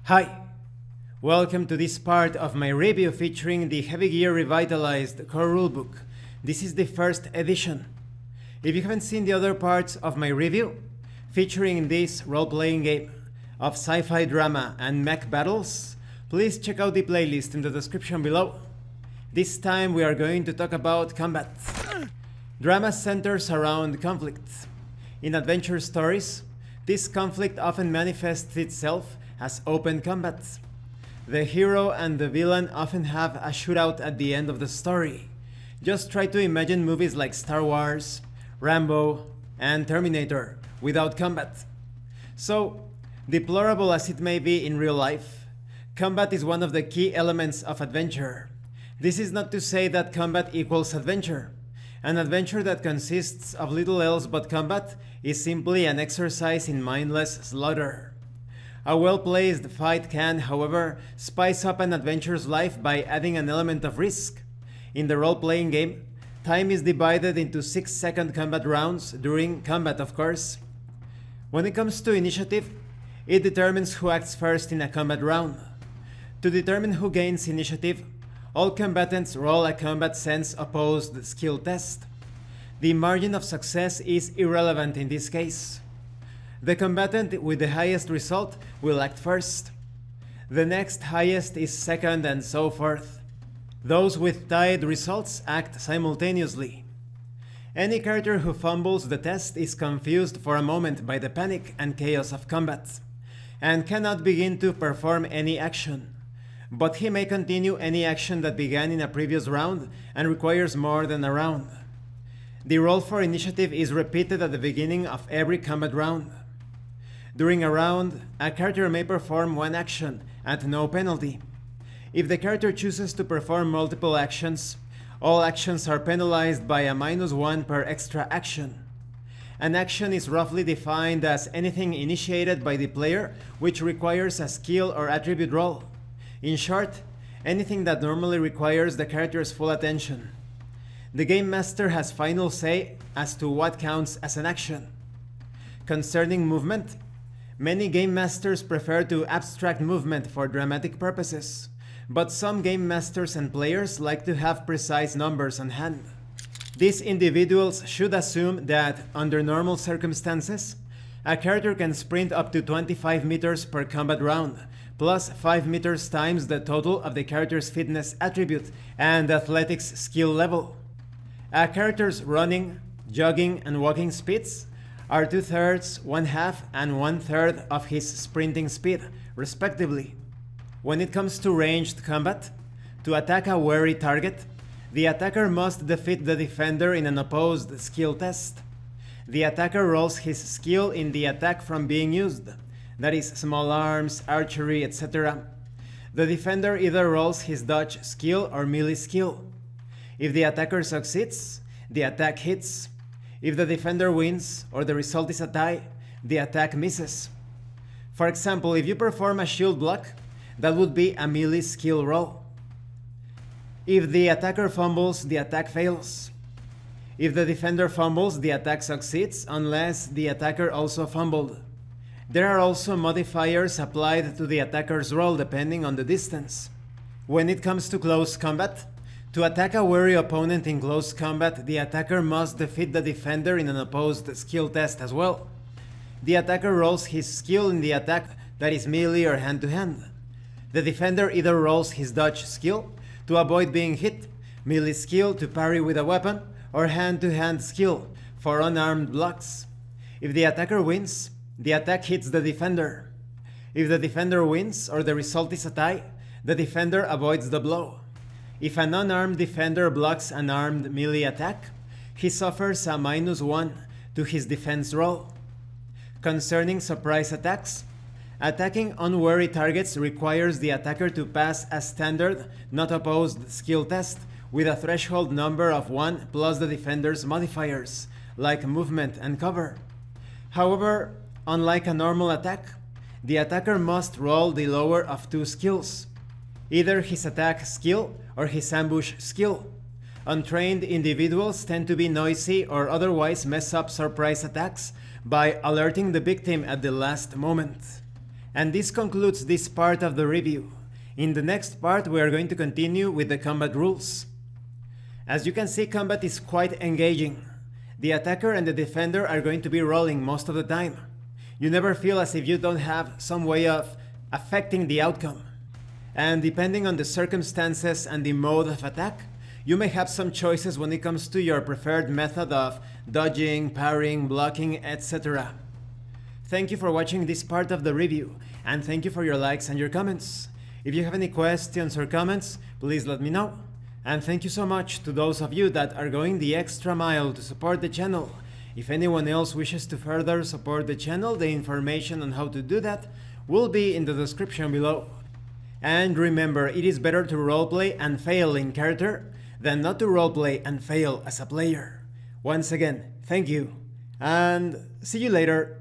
Hi! Welcome to this part of my review featuring the Heavy Gear Revitalized core rulebook. This is the first edition. If you haven't seen the other parts of my review, featuring this role-playing game of sci-fi drama and mech battles, please check out the playlist in the description below. This time we are going to talk about combat. Drama centers around conflict. In adventure stories, this conflict often manifests itself as open combat. The hero and the villain often have a shootout at the end of the story. Just try to imagine movies like Star Wars, Rambo, and Terminator without combat. So, deplorable as it may be in real life, combat is one of the key elements of adventure. This is not to say that combat equals adventure. An adventure that consists of little else but combat is simply an exercise in mindless slaughter. A well-placed fight can, however, spice up an adventure's life by adding an element of risk. In the role-playing game, time is divided into 6-second combat rounds during combat, of course. When it comes to initiative, it determines who acts first in a combat round. To determine who gains initiative, all combatants roll a combat sense opposed skill test. The margin of success is irrelevant in this case. The combatant with the highest result will act first. The next highest is second, and so forth. Those with tied results act simultaneously. Any character who fumbles the test is confused for a moment by the panic and chaos of combat, and cannot begin to perform any action. But he may continue any action that began in a previous round and requires more than a round. The roll for initiative is repeated at the beginning of every combat round. During a round, a character may perform one action at no penalty. If the character chooses to perform multiple actions, all actions are penalized by a -1 per extra action. An action is roughly defined as anything initiated by the player which requires a skill or attribute roll. In short, anything that normally requires the character's full attention. The Game Master has final say as to what counts as an action. Concerning movement, many Game Masters prefer to abstract movement for dramatic purposes, but some Game Masters and players like to have precise numbers on hand. These individuals should assume that, under normal circumstances, a character can sprint up to 25 meters per combat round, plus 5 meters times the total of the character's fitness attribute and athletics skill level. A character's running, jogging, and walking speeds are 2/3, 1/2, and 1/3 of his sprinting speed, respectively. When it comes to ranged combat, to attack a wary target, the attacker must defeat the defender in an opposed skill test. The attacker rolls his skill in the attack from being used, that is, small arms, archery, etc. The defender either rolls his dodge skill or melee skill. If the attacker succeeds, the attack hits. If the defender wins, or the result is a tie, the attack misses. For example, if you perform a shield block, that would be a melee skill roll. If the attacker fumbles, the attack fails. If the defender fumbles, the attack succeeds, unless the attacker also fumbled. There are also modifiers applied to the attacker's roll depending on the distance. When it comes to close combat, to attack a wary opponent in close combat, the attacker must defeat the defender in an opposed skill test as well. The attacker rolls his skill in the attack, that is melee or hand-to-hand. The defender either rolls his dodge skill to avoid being hit, melee skill to parry with a weapon, or hand-to-hand skill for unarmed blocks. If the attacker wins, the attack hits the defender. If the defender wins, or the result is a tie, the defender avoids the blow. If an unarmed defender blocks an armed melee attack, he suffers a -1 to his defense roll. Concerning surprise attacks, attacking unwary targets requires the attacker to pass a standard, not opposed skill test with a threshold number of 1 plus the defender's modifiers, like movement and cover. However, unlike a normal attack, the attacker must roll the lower of 2 skills, either his attack skill or his ambush skill. Untrained individuals tend to be noisy or otherwise mess up surprise attacks by alerting the victim at the last moment. And this concludes this part of the review. In the next part, we are going to continue with the combat rules. As you can see, combat is quite engaging. The attacker and the defender are going to be rolling most of the time. You never feel as if you don't have some way of affecting the outcome. And depending on the circumstances and the mode of attack, you may have some choices when it comes to your preferred method of dodging, parrying, blocking, etc. Thank you for watching this part of the review, and thank you for your likes and your comments. If you have any questions or comments, please let me know. And thank you so much to those of you that are going the extra mile to support the channel. If anyone else wishes to further support the channel, the information on how to do that will be in the description below. And remember, it is better to roleplay and fail in character than not to roleplay and fail as a player. Once again, thank you, and see you later.